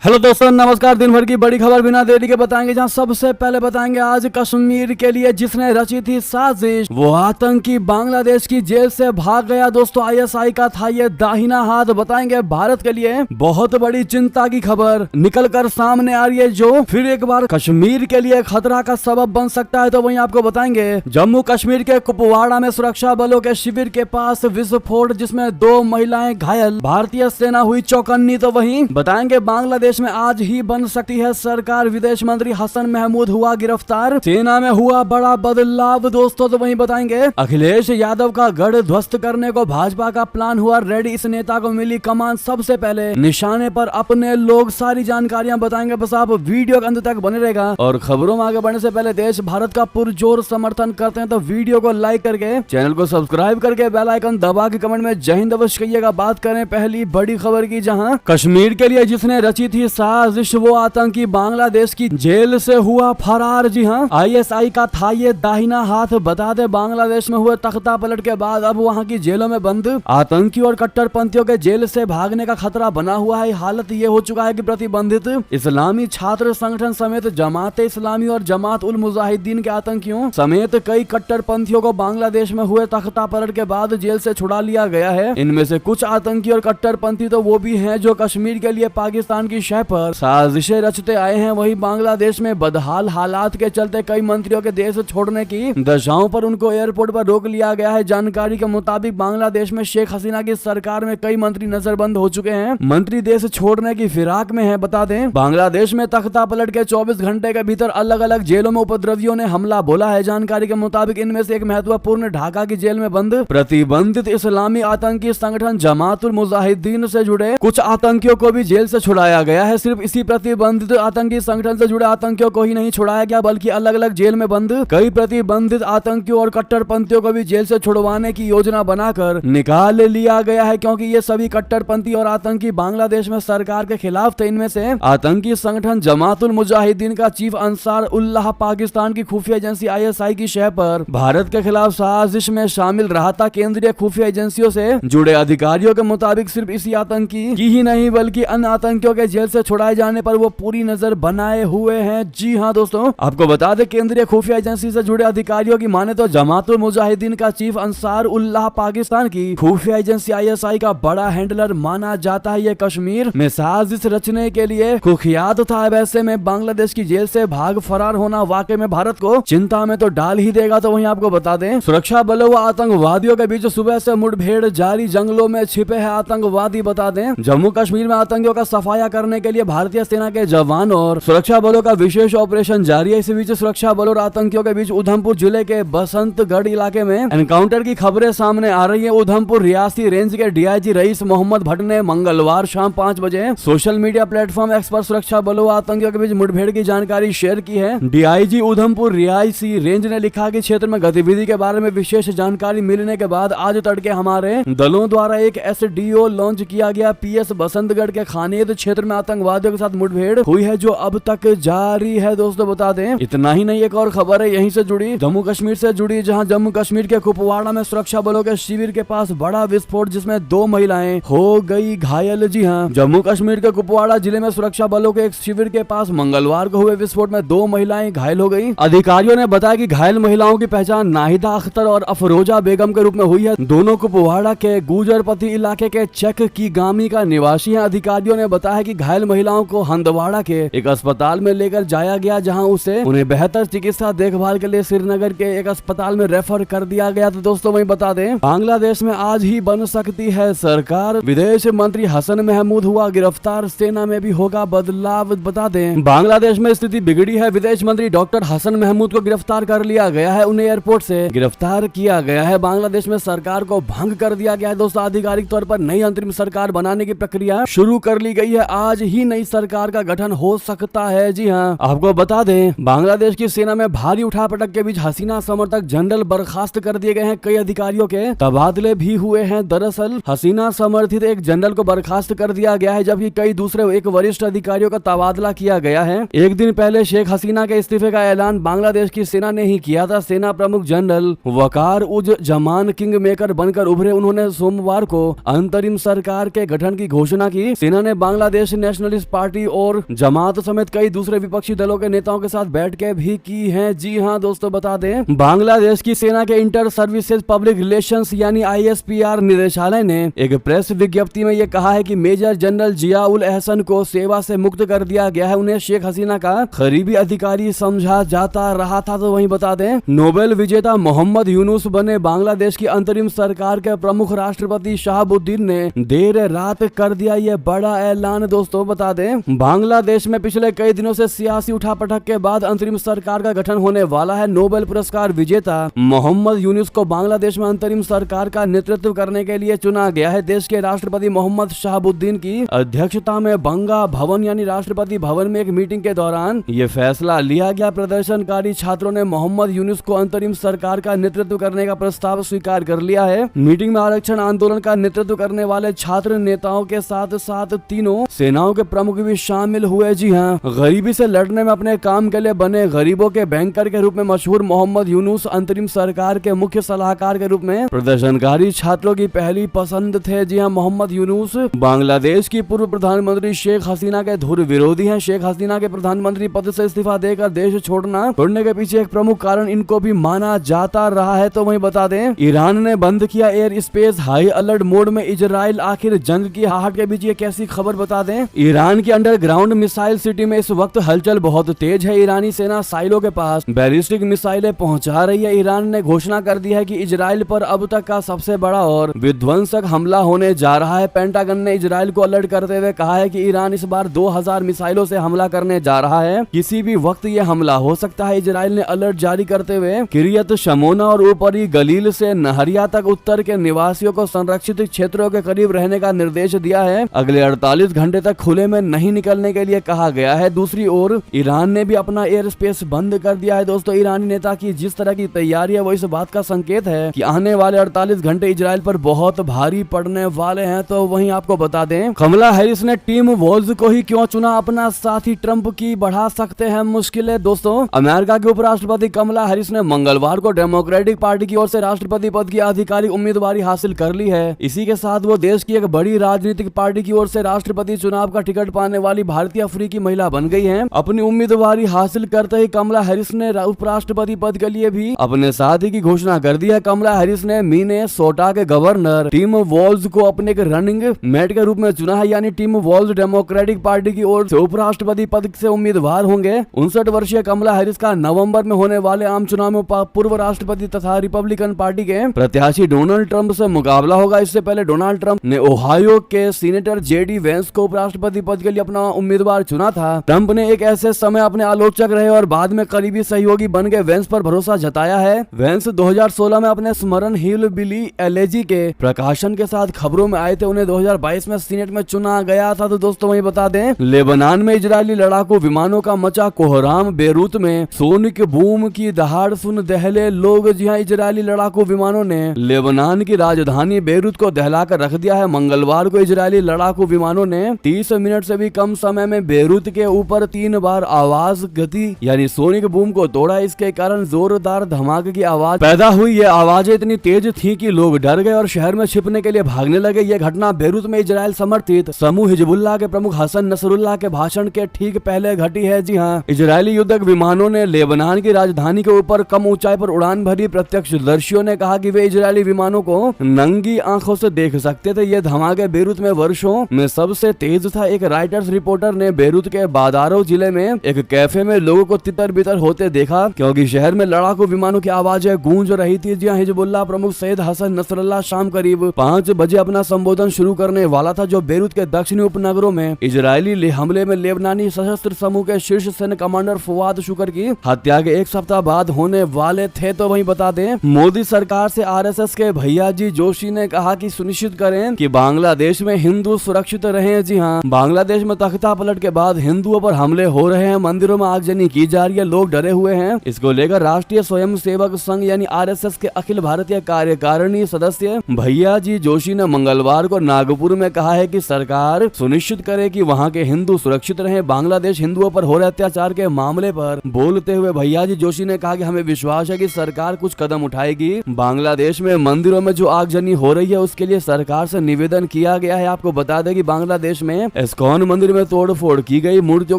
Hello दोस्तों, नमस्कार। दिन भर की बड़ी खबर बिना देरी के बताएंगे, जहां सबसे पहले बताएंगे आज कश्मीर के लिए जिसने रची थी साजिश, वो आतंकी बांग्लादेश की जेल से भाग गया। दोस्तों, आईएसआई का था ये दाहिना हाथ। बताएंगे भारत के लिए बहुत बड़ी चिंता की खबर निकल कर सामने आ रही है, जो फिर एक बार कश्मीर के लिए खतरा का सबब बन सकता है। तो वहीं आपको बताएंगे जम्मू कश्मीर के कुपवाड़ा में सुरक्षा बलों के शिविर के पास विस्फोट, जिसमें 2 महिलाएं घायल, भारतीय सेना हुई चौकन्नी। तो वहीं बताएंगे बांग्लादेश में आज ही बन सकती है सरकार, विदेश मंत्री हसन महमूद हुआ गिरफ्तार, सेना में हुआ बड़ा बदलाव। दोस्तों, तो वहीं बताएंगे अखिलेश यादव का गढ़ ध्वस्त करने को भाजपा का प्लान हुआ रेडी, इस नेता को मिली कमान सबसे पहले, निशाने पर अपने लोग। सारी जानकारियां बताएंगे, बस आप वीडियो के अंत तक बने रहेगा। और खबरों में आगे बढ़ने से पहले देश भारत का पुरजोर समर्थन करते हैं तो वीडियो को लाइक करके, चैनल को सब्सक्राइब करके, बेल आइकन दबा के कमेंट में जय हिंद अवश्य कहिएगा। बात करें पहली बड़ी खबर की, जहां कश्मीर के लिए जिसने रची थी साजिश, वो आतंकी बांग्लादेश की जेल से हुआ फरार। जी हां, आईएसआई का था ये दाहिना हाथ। बता दे, बांग्लादेश में हुए तख्ता पलट के बाद अब वहां की जेलों में बंद आतंकी और कट्टरपंथियों के जेल से भागने का खतरा बना हुआ है। हालत ये हो चुका है कि प्रतिबंधित इस्लामी छात्र संगठन समेत जमात इस्लामी और जमात उल मुजाहिदीन के आतंकियों समेत कई कट्टरपंथियों को बांग्लादेश में हुए तख्ता पलट के बाद जेल से छुड़ा लिया गया है। इनमें से कुछ आतंकी और कट्टरपंथी तो वो भी हैं जो कश्मीर के लिए पाकिस्तान की शह पर साजिशें रचते आए हैं। वहीं बांग्लादेश में बदहाल हालात के चलते कई मंत्रियों के देश छोड़ने की दशाओं पर उनको एयरपोर्ट पर रोक लिया गया है। जानकारी के मुताबिक बांग्लादेश में शेख हसीना की सरकार में कई मंत्री नजरबंद हो चुके हैं, मंत्री देश छोड़ने की फिराक में है। बता दें, बांग्लादेश में तख्ता पलट के 24 घंटे के भीतर अलग अलग जेलों में उपद्रवियों ने हमला बोला है। जानकारी के मुताबिक इनमें से एक महत्वपूर्ण ढाका की जेल में बंद प्रतिबंधित इस्लामी आतंकी संगठन जमात उल मुजाहिदीन से जुड़े कुछ आतंकियों को भी जेल से छुड़ाया गया है। सिर्फ इसी प्रतिबंधित आतंकी संगठन से जुड़े आतंकियों को ही नहीं छुड़ाया गया, बल्कि अलग अलग जेल में बंद कई प्रतिबंधित आतंकियों और कट्टरपंथियों को भी जेल से छुड़वाने की योजना बनाकर निकाल लिया गया है, क्योंकि ये सभी कट्टरपंथी और आतंकी बांग्लादेश में सरकार के खिलाफ थे। इनमें से आतंकी संगठन जमात उल मुजाहिदीन का चीफ अंसार उल्लाह पाकिस्तान की खुफिया एजेंसी आईएसआई की शह पर भारत के खिलाफ साजिश में शामिल रहा था। केंद्रीय खुफिया एजेंसियों से जुड़े अधिकारियों के मुताबिक सिर्फ इसी आतंकी की ही नहीं बल्कि अन्य आतंकियों के जेल से छुड़ाए जाने पर वो पूरी नजर बनाए हुए हैं। जी हां दोस्तों, आपको बता दें, केंद्रीय खुफिया एजेंसी से जुड़े अधिकारियों की माने तो जमातुल मुजाहिदीन का चीफ अंसार उल्लाह पाकिस्तान की खुफिया एजेंसी आईएसआई का बड़ा हैंडलर माना जाता है। ये कश्मीर में साजिश रचने के लिए कुख्यात था। वैसे में बांग्लादेश की जेल से भाग फरार होना वाकई में भारत को चिंता में तो डाल ही देगा। तो वहीं आपको बता दें, सुरक्षा बलों व आतंकवादियों के बीच सुबह से मुठभेड़ जारी, जंगलों में छिपे हैं आतंकवादी। बता दें, जम्मू कश्मीर में आतंकियों का सफाया करने के लिए भारतीय सेना के जवान और सुरक्षा बलों का विशेष ऑपरेशन जारी है। इसी बीच सुरक्षा बलों और आतंकियों के बीच उधमपुर जिले के बसंतगढ़ इलाके में एनकाउंटर की खबरें सामने आ रही है। उधमपुर रियासी रेंज के डीआईजी रईस मोहम्मद भट्ट ने मंगलवार शाम 5 बजे सोशल मीडिया प्लेटफॉर्म एक्स पर सुरक्षा बलों और आतंकियों के बीच मुठभेड़ की जानकारी शेयर की है। डीआईजी उधमपुर रियासी रेंज ने लिखा कि क्षेत्र में गतिविधि के बारे में विशेष जानकारी मिलने के बाद आज तड़के हमारे दलों द्वारा एक एसडीओ लॉन्च किया गया। पीएस बसंतगढ़ के खानेद क्षेत्र में आतंकवादियों के साथ मुठभेड़ हुई है, जो अब तक जारी है। दोस्तों, बता दें, इतना ही नहीं, एक और खबर है यहीं से जुड़ी, जम्मू कश्मीर से जुड़ी, जहां जम्मू कश्मीर के कुपवाड़ा में सुरक्षा बलों के शिविर के पास बड़ा विस्फोट, जिसमें 2 महिलाएं हो गई घायल। जी हां, जम्मू कश्मीर के कुपवाड़ा जिले में सुरक्षा बलों के एक शिविर के पास मंगलवार को हुए विस्फोट में 2 महिलाएं घायल हो गई। अधिकारियों ने बताया कि घायल महिलाओं की पहचान नाहिदा अख्तर और अफरोजा बेगम के रूप में हुई है। दोनों कुपवाड़ा के गुजरपति इलाके के चक की गामी का निवासी है। अधिकारियों ने बताया कि घायल महिलाओं को हंदवाड़ा के एक अस्पताल में लेकर जाया गया, जहां उन्हें बेहतर चिकित्सा देखभाल के लिए श्रीनगर के एक अस्पताल में रेफर कर दिया गया। तो दोस्तों, वहीं बता दें, बांग्लादेश में आज ही बन सकती है सरकार, विदेश मंत्री हसन महमूद हुआ गिरफ्तार, सेना में भी होगा बदलाव। बता दें, बांग्लादेश में स्थिति बिगड़ी है। विदेश मंत्री डॉक्टर हसन महमूद को गिरफ्तार कर लिया गया है, उन्हें एयरपोर्ट से गिरफ्तार किया गया है। बांग्लादेश में सरकार को भंग कर दिया गया है। दोस्तों, आधिकारिक तौर पर नई अंतरिम सरकार बनाने की प्रक्रिया शुरू कर ली गई है। आज ही नई सरकार का गठन हो सकता है। जी हाँ, आपको बता दें, बांग्लादेश की सेना में भारी उठापटक के बीच हसीना समर्थक जनरल बर्खास्त कर दिए गए हैं। कई अधिकारियों के तबादले भी हुए हैं। दरअसल हसीना समर्थित एक जनरल को बर्खास्त कर दिया गया है, जबकि कई दूसरे एक वरिष्ठ अधिकारियों का तबादला किया गया है। एक दिन पहले शेख हसीना के इस्तीफे का ऐलान बांग्लादेश की सेना ने ही किया था। सेना प्रमुख जनरल वकार उज जमान किंग मेकर बनकर उभरे। उन्होंने सोमवार को अंतरिम सरकार के गठन की घोषणा की। सेना ने बांग्लादेश नेशनलिस्ट पार्टी और जमात समेत कई दूसरे विपक्षी दलों के नेताओं के साथ बैठकें भी की हैं। जी हां दोस्तों, बता दें बांग्लादेश की सेना के इंटर सर्विसेज पब्लिक रिलेशंस यानी ISPR निदेशालय ने एक प्रेस विज्ञप्ति में यह कहा है कि मेजर जनरल जियाउल एहसन को सेवा से मुक्त कर दिया गया है। उन्हें शेख हसीना का करीबी अधिकारी समझा जाता रहा था। तो वहीं बता दें नोबेल विजेता मोहम्मद यूनुस बने बांग्लादेश की अंतरिम सरकार के प्रमुख राष्ट्रपति शहाबुद्दीन ने देर रात कर दिया ये बड़ा ऐलान। दोस्तों बता दें बांग्लादेश में पिछले कई दिनों से सियासी उठापटक के बाद अंतरिम सरकार का गठन होने वाला है। नोबेल पुरस्कार विजेता मोहम्मद यूनुस को बांग्लादेश में अंतरिम सरकार का नेतृत्व करने के लिए चुना गया है। देश के राष्ट्रपति मोहम्मद शहाबुद्दीन की अध्यक्षता में बंगा भवन यानी राष्ट्रपति भवन में एक मीटिंग के दौरान ये फैसला लिया गया। प्रदर्शनकारी छात्रों ने मोहम्मद यूनुस को अंतरिम सरकार का नेतृत्व करने का प्रस्ताव स्वीकार कर लिया है। मीटिंग में आरक्षण आंदोलन का नेतृत्व करने वाले छात्र नेताओं के साथ साथ तीनों सेनाओं के प्रमुख भी शामिल हुए। जी हाँ, गरीबी से लड़ने में अपने काम के लिए बने गरीबों के बैंकर के रूप में मशहूर मोहम्मद यूनुस अंतरिम सरकार के मुख्य सलाहकार के रूप में प्रदर्शनकारी छात्रों की पहली पसंद थे। जी हाँ, मोहम्मद यूनुस बांग्लादेश की पूर्व प्रधानमंत्री शेख हसीना के धुर विरोधी हैं। शेख हसीना के प्रधानमंत्री पद से इस्तीफा देकर देश छोड़ने के पीछे एक प्रमुख कारण इनको भी माना जाता रहा है। तो वहीं बता दें ईरान ने बंद किया air space, high alert mode में इजराइल। आखिर जंग की आहट के बीच ये कैसी खबर, बता दें ईरान की अंडरग्राउंड मिसाइल सिटी में इस वक्त हलचल बहुत तेज है। ईरानी सेना साइलो के पास बैलिस्टिक मिसाइलें पहुंचा रही है। ईरान ने घोषणा कर दी है कि इजराइल पर अब तक का सबसे बड़ा और विध्वंसक हमला होने जा रहा है। पेंटागन ने इजराइल को अलर्ट करते हुए कहा है कि ईरान इस बार 2000 मिसाइलों से हमला करने जा रहा है, किसी भी वक्त ये हमला हो सकता है। इजराइल ने अलर्ट जारी करते हुए किरियत शमोना और ऊपरी गलील से नहरिया तक उत्तर के निवासियों को संरक्षित क्षेत्रों के करीब रहने का निर्देश दिया है। अगले 48 घंटे तक खुले में नहीं निकलने के लिए कहा गया है। दूसरी ओर ईरान ने भी अपना एयर स्पेस बंद कर दिया है। दोस्तों ईरानी नेता की जिस तरह की तैयारी है वो इस बात का संकेत है कि आने वाले 48 घंटे इजराइल पर बहुत भारी पड़ने वाले हैं। तो वहीं आपको बता दें कमला हैरिस ने टीम वॉल्स को ही क्यों चुना अपना साथी, ट्रंप की बढ़ा सकते हैं मुश्किलें। दोस्तों अमेरिका के उपराष्ट्रपति कमला हैरिस ने मंगलवार को डेमोक्रेटिक पार्टी की ओर से राष्ट्रपति पद की आधिकारिक उम्मीदवारी हासिल कर ली है। इसी के साथ वो देश की एक बड़ी राजनीतिक पार्टी की ओर से राष्ट्रपति चुनाव का टिकट पाने वाली भारतीय अफ्रीकी महिला बन गई है। अपनी उम्मीदवारी हासिल करते ही कमला हैरिस ने उपराष्ट्रपति पद के लिए भी अपने साथी की घोषणा कर दी है। कमला हैरिस ने मिनेसोटा के गवर्नर टिम वॉल्स को अपने एक रनिंग मेट के रूप में चुना है, यानी टिम वॉल्स डेमोक्रेटिक पार्टी की ओर से उपराष्ट्रपति पद से उम्मीदवार होंगे। 59 वर्षीय कमला हैरिस का नवंबर में होने वाले आम चुनाव में पूर्व राष्ट्रपति तथा रिपब्लिकन पार्टी के प्रत्याशी डोनाल्ड ट्रंप से मुकाबला होगा। इससे पहले डोनाल्ड ट्रंप ने ओहायो के सीनेटर JD वेंस को उपराष्ट्रपति पद के लिए अपना उम्मीदवार चुना था। ट्रंप ने एक ऐसे समय अपने आलोचक रहे और बाद में करीबी सहयोगी बन गए वेंस पर भरोसा जताया है। वेंस 2016 में अपने स्मरण हिल बिली एलेजी के प्रकाशन के साथ खबरों में आए थे। उन्हें 2022 में सीनेट में चुना गया था। तो दोस्तों वही बता दें लेबनान में इजरायली लड़ाकू विमानों का मचा कोहराम, बेरूत में सोनिक बूम की दहाड़ सुन दहले लोग। जी हाँ, इजरायली लड़ाकू विमानों ने लेबनान की राजधानी बेरूत को दहलाकर रख दिया है। मंगलवार को इजरायली लड़ाकू विमानों ने 30 मिनट से भी कम समय में बेरूत के ऊपर 3 बार आवाज गति यानी सोनिक बूम को तोड़ा। इसके कारण जोरदार धमाके की आवाज पैदा हुई। ये आवाजें इतनी तेज थी कि लोग डर गए और शहर में छिपने के लिए भागने लगे। ये घटना बेरूत में इजराइल समर्थित समूह हिजबुल्लाह के प्रमुख हसन नसरुल्लाह के भाषण के ठीक पहले घटी है। जी हाँ, इजरायली युद्धक विमानों ने लेबनान की राजधानी के ऊपर कम ऊंचाई पर उड़ान भरी। प्रत्यक्षदर्शियों ने कहा कि वे इजरायली विमानों को नंगी आंखों से देख सकते थे। ये धमाके बेरूत में वर्षों में सबसे तेज था। एक राइटर्स रिपोर्टर ने बेरूत के बादारो जिले में एक कैफे में लोगों को तितर बितर होते देखा क्योंकि शहर में लड़ाकू विमानों की आवाजें गूंज रही थी। जी हाँ, हिजबुल्लाह प्रमुख सैयद हसन नसरुल्लाह शाम करीब 5 बजे अपना संबोधन शुरू करने वाला था, जो बेरूत के दक्षिणी उपनगरों में इजरायली हमले में लेबनानी सशस्त्र समूह के शीर्ष सैन्य कमांडर फवाद शुक्र की हत्या के 1 सप्ताह बाद होने वाले थे। तो वहीं बता दें मोदी सरकार से RSS के भैयाजी जोशी ने कहा कि सुनिश्चित करें कि बांग्लादेश में हिंदू सुरक्षित रहें। जी हाँ, बांग्लादेश में तख्ता पलट के बाद हिंदुओं पर हमले हो रहे हैं, मंदिरों में आगजनी की जा रही है, लोग डरे हुए हैं। इसको लेकर राष्ट्रीय स्वयं सेवक संघ यानी RSS के अखिल भारतीय कार्यकारिणी सदस्य भैयाजी जोशी ने मंगलवार को नागपुर में कहा है कि सरकार सुनिश्चित करे कि वहां के हिंदू सुरक्षित रहें। बांग्लादेश हिंदुओं पर हो रहे अत्याचार के मामले पर बोलते हुए भैयाजी जोशी ने कहा कि हमें विश्वास है कि सरकार कुछ कदम उठाएगी। बांग्लादेश में मंदिरों में जो आगजनी हो रही है उसके लिए सरकार से निवेदन किया गया है। आपको बता दें कि बांग्लादेश में इस्कॉन मंदिर में तोड़फोड़ की गई, मूर्तियों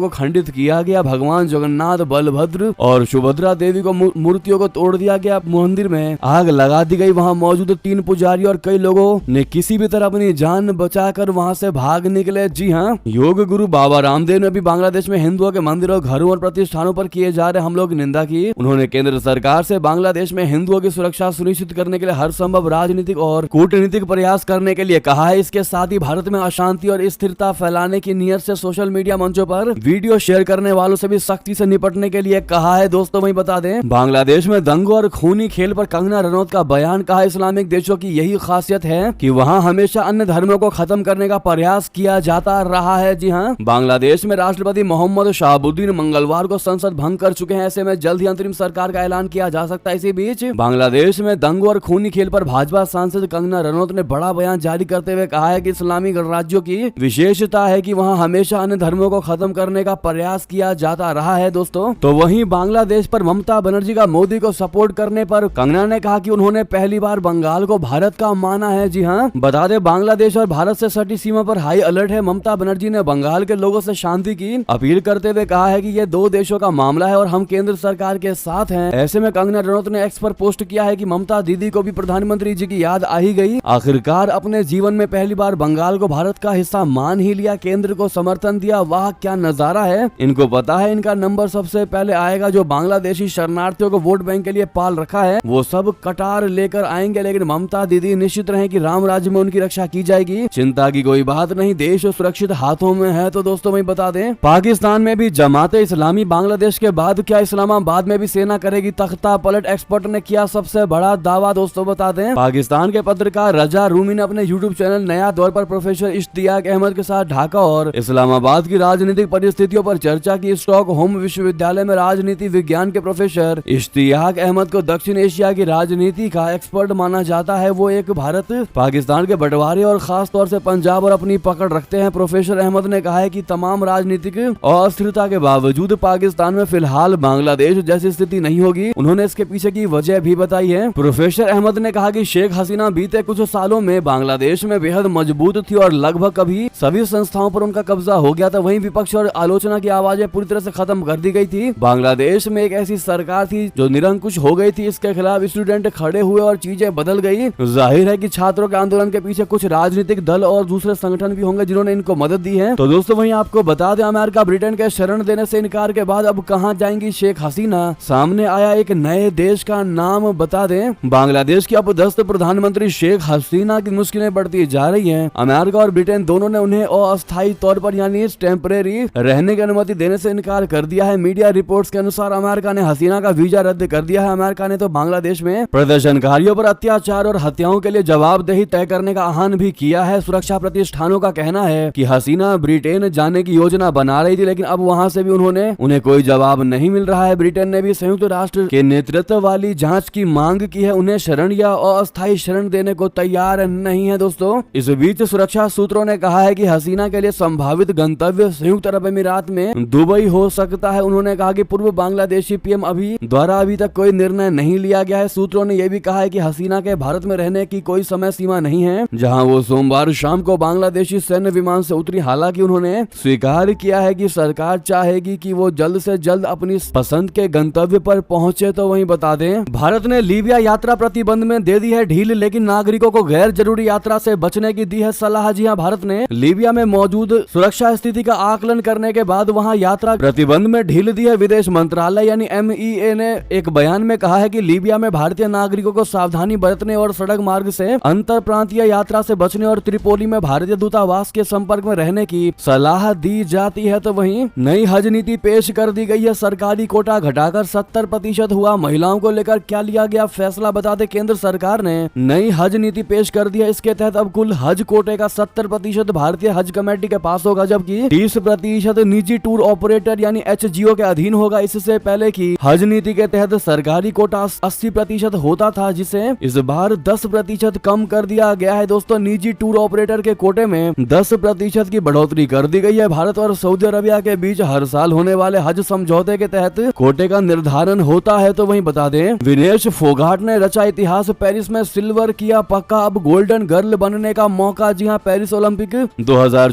को खंडित किया गया, भगवान जगन्नाथ, बलभद्र और सुभद्रा देवी को मूर्तियों को तोड़ दिया गया, मंदिर में आग लगा दी गई, वहां मौजूद 3 पुजारी और कई लोगों ने किसी भी तरह अपनी जान बचाकर वहां से भाग निकले। जी हाँ, योग गुरु बाबा रामदेव ने भी बांग्लादेश में हिंदुओं के मंदिरों, घरों और प्रतिष्ठानों पर किए जा रहे हमलों की निंदा की। उन्होंने केंद्र सरकार से बांग्लादेश में हिंदुओं की सुरक्षा सुनिश्चित करने के लिए हर संभव राजनीतिक और कूटनीतिक प्रयास करने के लिए कहा है। इसके साथ ही भारत में अशांति और स्थिरता फैलाने की नीयत से सोशल मीडिया मंचों पर वीडियो शेयर करने वालों से भी सख्ती से निपटने के लिए कहा है। दोस्तों वही बता दें, बांग्लादेश में दंगों और खूनी खेल पर कंगना रनौत का बयान। कहा, इस्लामिक देशों की यही खासियत है कि वहां हमेशा अन्य धर्मों को खत्म करने का प्रयास किया जाता रहा है। जी हाँ, बांग्लादेश में राष्ट्रपति मोहम्मद शहाबुद्दीन मंगलवार को संसद भंग कर चुके हैं। ऐसे में जल्द ही अंतरिम सरकार का ऐलान किया जा सकता है। इसी बीच बांग्लादेश में दंगों और खूनी खेल पर भाजपा सांसद कंगना रनौत ने बड़ा बयान जारी करते हुए कहा है कि इस्लामी गणराज्यों की विशेषता है कि वहां हमेशा अन्य धर्मों को खत्म करने का प्रयास किया जाता रहा है। दोस्तों, तो वहीं बांग्लादेश पर ममता बनर्जी का मोदी को सपोर्ट करने पर कंगना ने कहा कि उन्होंने पहली बार बंगाल को भारत का माना है। जी हाँ, बता दें, बांग्लादेश और भारत से सटी सीमा पर हाई अलर्ट है। ममता बनर्जी ने बंगाल के लोगों से शांति की अपील करते हुए कहा है कि ये 2 देशों का मामला है और हम केंद्र सरकार के साथ हैं। ऐसे में कंगना रनौत ने एक्स पर पोस्ट किया है कि ममता दीदी को भी प्रधानमंत्री जी की याद आ ही गई। आखिरकार अपने जीवन में पहली बार बंगाल को भारत का हिस्सा मान ही लिया, केंद्र को समर्थन दिया। वाह क्या नजारा है। इनको पता है इनका नंबर सबसे पहले आएगा। जो बांग्लादेशी शरणार्थियों को वोट बैंक के लिए पाल रखा है वो सब कटार लेकर आएंगे, लेकिन ममता दीदी निश्चित रहे कि राम राज्य में उनकी रक्षा की जाएगी। चिंता की कोई बात नहीं, देश सुरक्षित हाथों में है। तो दोस्तों वही बता दें, पाकिस्तान में भी जमाते इस्लामी बांग्लादेश के बाद क्या इस्लामाबाद में भी सेना करेगी तख्ता पलट। एक्सपर्ट ने किया सबसे बड़ा दावा। दोस्तों बता दें, पाकिस्तान के पत्रकार रजा रूमी ने अपने यूट्यूब चैनल नया दौर पर प्रोफेसर इश्तियाक अहमद के साथ ढाका और इस्लामाबाद की राजनीतिक परिस्थितियों पर चर्चा की। स्टॉकहोम विश्वविद्यालय में राजनीति विज्ञान के प्रोफेसर इश्तियाक अहमद को दक्षिण एशिया की राजनीति का एक्सपर्ट माना जाता है। वो एक भारत पाकिस्तान के बंटवारे और खास तौर से पंजाब और अपनी पकड़ रखते हैं। प्रोफेसर अहमद ने कहा है कि तमाम राजनीतिक अस्थिरता के बावजूद पाकिस्तान में फिलहाल बांग्लादेश जैसी स्थिति नहीं होगी। उन्होंने इसके पीछे की वजह भी बताई है। प्रोफेसर अहमद ने कहा कि शेख हसीना बीते कुछ सालों में बांग्लादेश में बेहद मजबूत थी और लगभग कभी सभी संस्थाओं पर उनका कब्जा हो गया था। वहीं विपक्ष और आलोचना की आवाजें पूरी तरह से खत्म कर दी गई थी। बांग्लादेश में एक ऐसी सरकार थी जो निरंकुश हो गई थी। इसके खिलाफ स्टूडेंट खड़े हुए और चीजें बदल गई। जाहिर है कि छात्रों के आंदोलन के पीछे कुछ राजनीतिक दल और दूसरे संगठन भी होंगे जिन्होंने इनको मदद दी है। तो दोस्तों वहीं आपको बता दें, अमेरिका ब्रिटेन के शरण देने से इनकार के बाद अब कहां जाएंगी शेख हसीना। सामने आया एक नए देश का नाम। बता दें, बांग्लादेश की अपदस्थ प्रधानमंत्री शेख हसीना की मुश्किलें बढ़ती जा रही है। अमेरिका और ब्रिटेन दोनों ने उन्हें अस्थायी तौर पर यानी टेम्परेरी रहने की अनुमति देने से इनकार कर दिया है। मीडिया रिपोर्ट्स के अनुसार अमेरिका ने हसीना का वीजा रद्द कर दिया है। अमेरिका ने तो बांग्लादेश में प्रदर्शनकारियों पर अत्याचार और हत्याओं के लिए जवाबदेही तय करने का आह्वान भी किया है। सुरक्षा प्रतिष्ठानों का कहना है कि हसीना ब्रिटेन जाने की योजना बना रही थी, लेकिन अब वहां से भी उन्हें कोई जवाब नहीं मिल रहा है। ब्रिटेन ने भी संयुक्त राष्ट्र के नेतृत्व वाली जांच की मांग की है। उन्हें शरण या अस्थायी शरण देने को तैयार नहीं है। दोस्तों इस बीच सुरक्षा सूत्रों ने कहा है कि हसीना के लिए संभावित गंतव्य संयुक्त अरब अमीरात में दुबई हो सकता है। उन्होंने कहा कि पूर्व बांग्लादेशी पीएम अभी तक कोई निर्णय नहीं लिया गया है। सूत्रों ने यह भी कहा है कि हसीना के भारत में रहने की कोई समय सीमा नहीं है। जहां वो सोमवार शाम को बांग्लादेशी सैन्य विमान से उतरी। हालांकि उन्होंने स्वीकार किया है कि सरकार चाहेगी कि वो जल्द से जल्द अपनी पसंद के गंतव्य पर पहुंचे। तो वहीं बता दें, भारत ने लीबिया यात्रा प्रतिबंध में दे दी है ढील, लेकिन नागरिकों को गैर जरूरी यात्रा से बचने की दी है सलाह। जी हां, भारत ने लीबिया में मौजूद सुरक्षा स्थिति का आकलन करने के बाद वहां यात्रा प्रतिबंध में ढील दी है। विदेश मंत्रालय यानी MEA ने एक बयान में कहा है कि लीबिया में भारतीय नागरिकों को सावधानी बरतने और सड़क मार्ग से अंतर प्रांतीय यात्रा से बचने और त्रिपोली में भारतीय दूतावास के संपर्क में रहने की सलाह दी जाती है। तो वहीं नई हज नीति पेश कर दी गई है। सरकारी कोटा घटाकर 70% हुआ। महिलाओं को लेकर क्या लिया गया फैसला, बता दें, केंद्र सरकार ने नई हज नीति पेश कर दी है। इसके तहत अब कुल हज कोटे का 70% भारतीय हज कमेटी के पास होगा, जबकि 30% निजी टूर ऑपरेटर यानी HGO के अधीन होगा। इससे पहले की हज नीति के तहत सरकारी कोटा 80% होता था, जिसे इस बार 10% कम कर दिया गया है। दोस्तों निजी टूर ऑपरेटर के कोटे में 10% की बढ़ोतरी कर दी गई है। भारत और सऊदी अरबिया के बीच हर साल होने वाले हज समझौते के तहत कोटे का निर्धारण होता है। तो वहीं बता दें, विनेश फोगाट ने रचा इतिहास, पेरिस में सिल्वर किया पक्का, अब गोल्डन गर्ल बनने का मौका। जी हां, पेरिस ओलंपिक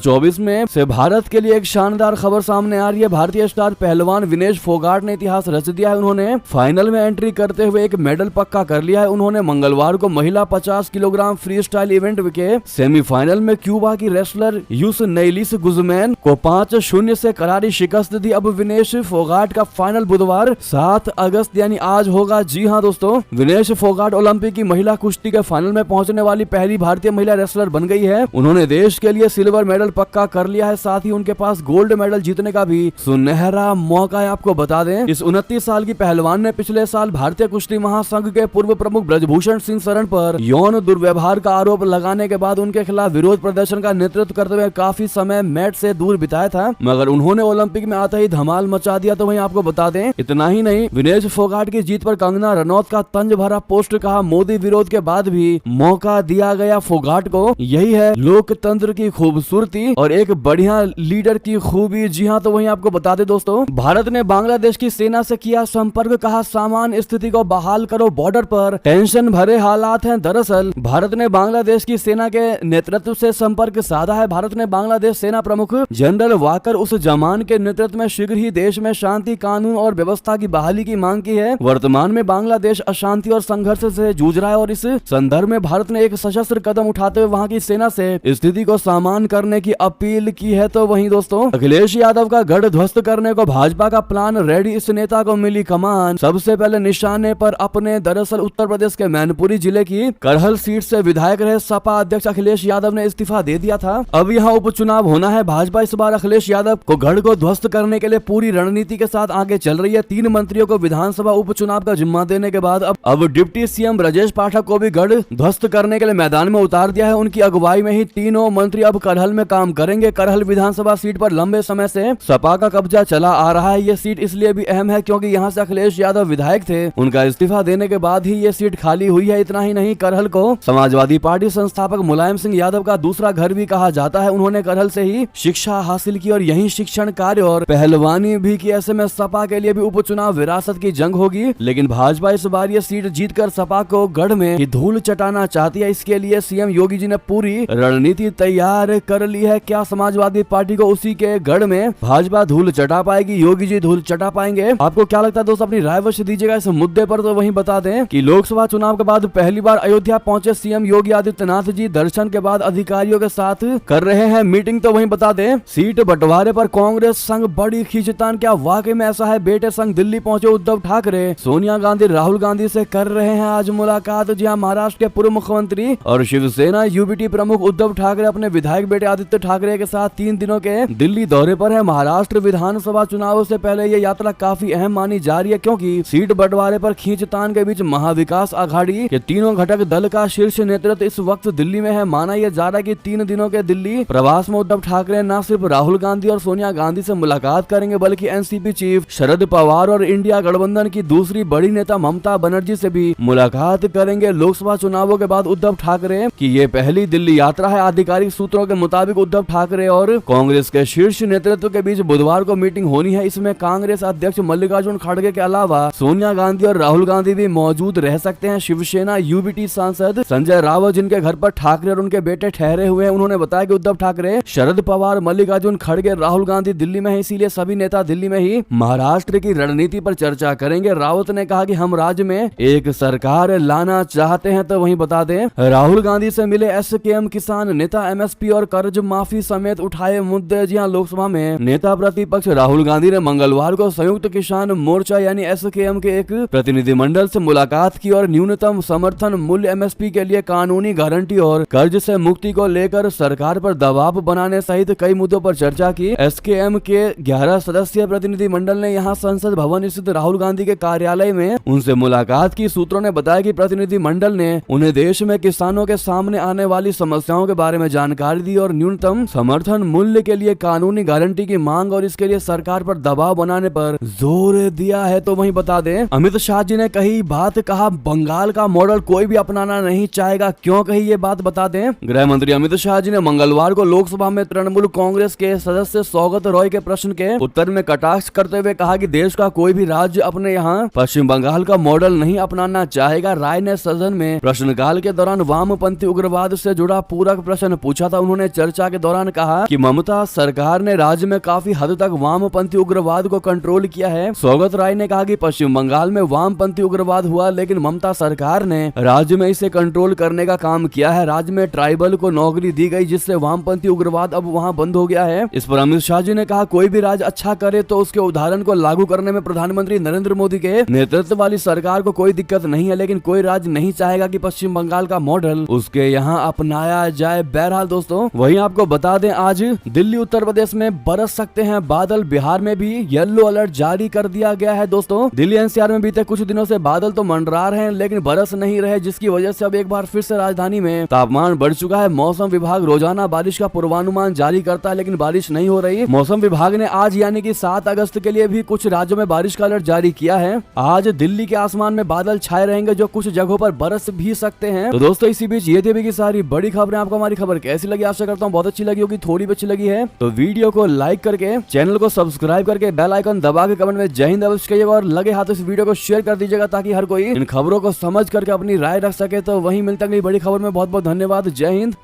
2024 में से भारत के लिए एक शानदार खबर सामने आ रही है। भारतीय स्टार पहलवान विनेश फोगाट ने इतिहास रच दिया है। उन्होंने फाइनल में एंट्री करते हुए एक मेडल पक्का कर लिया है। उन्होंने मंगलवार को महिला 50 किलोग्राम फ्री स्टाइल इवेंट के सेमीफाइनल में क्यूबा की रेसलर यूस नेलिस गुजमैन को 5-0 से करारी शिकस्त दी। अब विनेश फोगाट का फाइनल बुधवार 7 अगस्त यानी आज होगा। जी हाँ दोस्तों, विनेश फोगाट ओलंपिक की महिला कुश्ती के फाइनल में पहुंचने वाली पहली भारतीय महिला रेसलर बन गई है। उन्होंने देश के लिए सिल्वर मेडल पक्का कर लिया है। साथ ही उनके पास गोल्ड मेडल जीतने का भी सुनहरा मौका है। आपको बता दें, इस 29 साल की पहलवान ने पिछले साल भारतीय कुश्ती महासंघ के पूर्व प्रमुख ब्रजभूषण सिंह शरण पर यौन दुर्व्यवहार का आरोप लगाने के बाद उनके खिलाफ विरोध प्रदर्शन का नेतृत्व करते हुए काफी समय मैट से दूर बिताया था, मगर उन्होंने ओलंपिक में आते ही धमाल मचा दिया। तो वहीं आपको बता दें, इतना ही नहीं, विनेश फोगाट की जीत पर कंगना रनौत का तंज भरा पोस्ट कहा, मोदी विरोध के बाद भी मौका दिया गया फोगाट को। यही है लोकतंत्र की खूबसूरती और एक बढ़िया लीडर की खूबी। जी हाँ, तो वहीं आपको बता दें दोस्तों, भारत ने बांग्लादेश की सेना से किया संपर्क, कहा सामान्य स्थिति को बहाल करो, बॉर्डर पर टेंशन भरे हालात हैं। दरअसल भारत ने बांग्लादेश की सेना के नेतृत्व से संपर्क साधा है। भारत ने बांग्लादेश सेना प्रमुख जनरल वाकर उस जमान के नेतृत्व में शीघ्र ही देश में शांति, कानून और व्यवस्था की बहाली की मांग की है। वर्तमान में बांग्लादेश अशांति और संघर्ष से जूझ रहा है और इस संदर्भ में भारत ने एक सशस्त्र कदम उठाते हुए वहां की सेना से स्थिति को सामान्य करने की अपील की है। तो वहीं दोस्तों, अखिलेश यादव का गढ़ ध्वस्त करने को भाजपा का प्लान रेडी, इस नेता को मिली कमान। सबसे पहले निशाने पर अपने दरअसल उत्तर प्रदेश के मैनपुरी जिले की करहल सीट से विधायक रहे सपा अध्यक्ष अखिलेश यादव ने इस्तीफा दे दिया था। अब यहाँ उपचुनाव होना है। भाजपा इस बार अखिलेश यादव को गढ़ को ध्वस्त करने के लिए पूरी रणनीति के साथ आगे चल रही है। 3 मंत्रियों को विधानसभा उपचुनाव का जिम्मा देने के बाद अब डिप्टी सीएम ब्रजेश पाठक को भी गढ़ ध्वस्त करने के लिए मैदान में उतार दिया है। उनकी अगुवाई में ही तीनों मंत्री अब करहल में काम करेंगे। करहल विधानसभा सीट पर लंबे समय से सपा का कब्जा चला आ रहा है। ये सीट इसलिए भी अहम है क्योंकि यहाँ से अखिलेश यादव विधायक थे। उनका इस्तीफा देने के बाद ही ये सीट खाली हुई है। इतना ही नहीं, करहल को समाजवादी पार्टी संस्थापक मुलायम सिंह यादव का दूसरा घर भी कहा जाता है। उन्होंने करहल से ही शिक्षा हासिल की और यही शिक्षण कार्य और पहलवानी भी की। ऐसे में सपा के लिए भी उपचुनाव विरासत की जंग होगी, लेकिन भाजपा इस बार ये सीट जीतकर सपा को गढ़ में ही धूल चटाना चाहती है। इसके लिए सीएम योगी जी ने पूरी रणनीति तैयार कर ली है। क्या समाजवादी पार्टी को उसी के गढ़ में भाजपा धूल चटा पाएगी, योगी जी धूल चटा पाएंगे? आपको क्या लगता है दोस्तों? अपनी राय अवश्य दीजिएगा इस मुद्दे पर। तो वहीं बता दें कि लोकसभा चुनाव के बाद पहली बार अयोध्या पहुंचे सीएम योगी आदित्यनाथ जी दर्शन के बाद अधिकारियों के साथ कर रहे हैं मीटिंग। तो वहीं बता दें, सीट बंटवारे पर कांग्रेस संग बड़ी खींचतान। क्या वाकई में ऐसा है? बेटे संग दिल्ली पहुंचे उद्धव ठाकरे सोनिया गांधी राहुल गांधी से कर रहे हैं आज मुलाकात। जी हाँ, महाराष्ट्र के पूर्व मुख्यमंत्री और शिवसेना यूबीटी प्रमुख उद्धव ठाकरे अपने विधायक बेटे आदित्य ठाकरे के साथ 3 दिनों के दिल्ली दौरे पर है। महाराष्ट्र विधानसभा चुनावों से पहले ये यात्रा काफी अहम मानी जा रही है क्योंकि सीट बंटवारे पर खींचतान के बीच महाविकास आघाड़ी के तीनों घटक दल का शीर्ष नेतृत्व इस वक्त दिल्ली में है। माना यह जा रहा है कि 3 दिनों के दिल्ली प्रवास में उद्धव ठाकरे न सिर्फ राहुल गांधी और सोनिया गांधी से मुलाकात करेंगे बल्कि एनसीपी चीफ शरद पवार और इंडिया गठबंधन की दूसरी बड़ी नेता ममता बनर्जी से भी मुलाकात करेंगे। लोकसभा चुनावों के बाद उद्धव ठाकरे की ये पहली दिल्ली यात्रा है। आधिकारिक सूत्रों के मुताबिक उद्धव ठाकरे और कांग्रेस के शीर्ष नेतृत्व के बीच बुधवार को मीटिंग होनी है। इसमें कांग्रेस अध्यक्ष मल्लिकार्जुन खड़गे के अलावा सोनिया गांधी और राहुल गांधी भी मौजूद रह सकते हैं। शिवसेना यूबीटी सांसद संजय रावत जिनके घर पर ठाकरे और उनके बेटे ठहरे हुए हैं, उन्होंने बताया कि उद्धव ठाकरे, शरद पवार, मल्लिकार्जुन खड़गे, राहुल गांधी दिल्ली में है, इसीलिए सभी नेता दिल्ली में ही महाराष्ट्र की रणनीति पर चर्चा करेंगे। रावत ने कहा कि हम राज्य में एक सरकार लाना चाहते हैं। तो वहीं बता दें, राहुल गांधी से मिले एसकेएम किसान नेता एमएसपी और कर्ज माफी समेत उठाए मुद्दे। जी हां, लोकसभा में नेता प्रतिपक्ष राहुल गांधी ने मंगलवार को संयुक्त किसान मोर्चा यानी एसकेएम के एक प्रतिनिधिमंडल से मुलाकात की और न्यूनतम समर्थन मूल्य एमएसपी के लिए कानूनी गारंटी और कर्ज से मुक्ति को लेकर सरकार पर दबाव बनाने सहित कई मुद्दों पर चर्चा की। एसकेएम के 11 सदस्यीय प्रतिनिधिमंडल ने यहां संसद भवन स्थित राहुल गांधी के कार्यालय में उनसे मुलाकात की। सूत्रों ने बताया कि प्रतिनिधिमंडल ने उन्हें देश में किसानों के सामने आने वाली समस्याओं के बारे में जानकारी दी और न्यूनतम समर्थन मूल्य के लिए कानूनी गारंटी की मांग और इसके लिए सरकार पर दबाव बनाने पर जोर दिया है। तो वहीं बता दें, अमित शाह जी ने कही बात, कहा बंगाल का मॉडल कोई भी अपनाना नहीं चाहेगा। क्यों कही ये बात बता दें। गृह मंत्री अमित शाह जी ने मंगलवार को लोकसभा में तृणमूल कांग्रेस के सदस्य सौगत रॉय के प्रश्न के उत्तर में कटाक्ष करते हुए कहा कि देश का कोई भी राज्य अपने यहाँ पश्चिम बंगाल का मॉडल नहीं अपनाना चाहेगा। राय ने सदन में प्रश्नकाल के दौरान वामपंथी उग्रवाद से जुड़ा पूरक प्रश्न पूछा था। उन्होंने चर्चा के दौरान कहा कि ममता सरकार ने राज्य में काफी हद तक वामपंथी उग्रवाद को कंट्रोल किया है। सौगत राय ने कहा कि पश्चिम बंगाल में वामपंथी उग्रवाद हुआ, लेकिन ममता सरकार ने राज्य में इसे कंट्रोल करने का काम किया है। राज्य में ट्राइबल को नौकरी दी गई, जिससे वामपंथी उग्रवाद अब वहां बंद हो गया है। इस पर अमित शाह जी ने कहा, कोई भी राज्य अच्छा करे तो उसके उदाहरण को लागू करने में प्रधानमंत्री नरेंद्र मोदी के नेतृत्व वाली सरकार को कोई दिक्कत नहीं है, लेकिन कोई राज्य नहीं चाहेगा कि पश्चिम बंगाल का मॉडल उसके यहाँ अपनाया जाए। बहरहाल दोस्तों, वहीं आपको बता दें, आज दिल्ली उत्तर प्रदेश में बरस सकते हैं बादल। बिहार में भी येलो अलर्ट जारी कर दिया गया है। दोस्तों, दिल्ली एनसीआर में बीते कुछ दिनों से बादल तो मंडरा रहे हैं, लेकिन बरस नहीं रहे, जिसकी वजह से अब एक बार फिर से राजधानी में तापमान बढ़ चुका है। मौसम विभाग रोजाना बारिश का पूर्वानुमान जारी करता है, लेकिन बारिश नहीं हो रही। मौसम विभाग ने आज यानी कि 7 अगस्त के लिए भी कुछ राज्यों में बारिश का अलर्ट जारी किया है। आज दिल्ली के आसमान में बादल छाए रहेंगे, जो कुछ जगहों पर बरस भी सकते हैं। तो दोस्तों, इसी बीच ये थी की सारी बड़ी खबरें। आपको हमारी खबर कैसी लगी? आशा करता हूँ बहुत अच्छी लगी होगी। थोड़ी भी अच्छी लगी है तो वीडियो को लाइक करके, चैनल को सब्सक्राइब करके, बेल आइकन दबा के कमेंट में जय हिंद अवश्य कहिएगा और लगे हाथ इस वीडियो को शेयर कर दीजिएगा, ताकि हर कोई इन खबरों को समझ करके अपनी राय रख सके। तो वहीं मिलता है बड़ी खबर में। बहुत बहुत धन्यवाद। जय हिंद।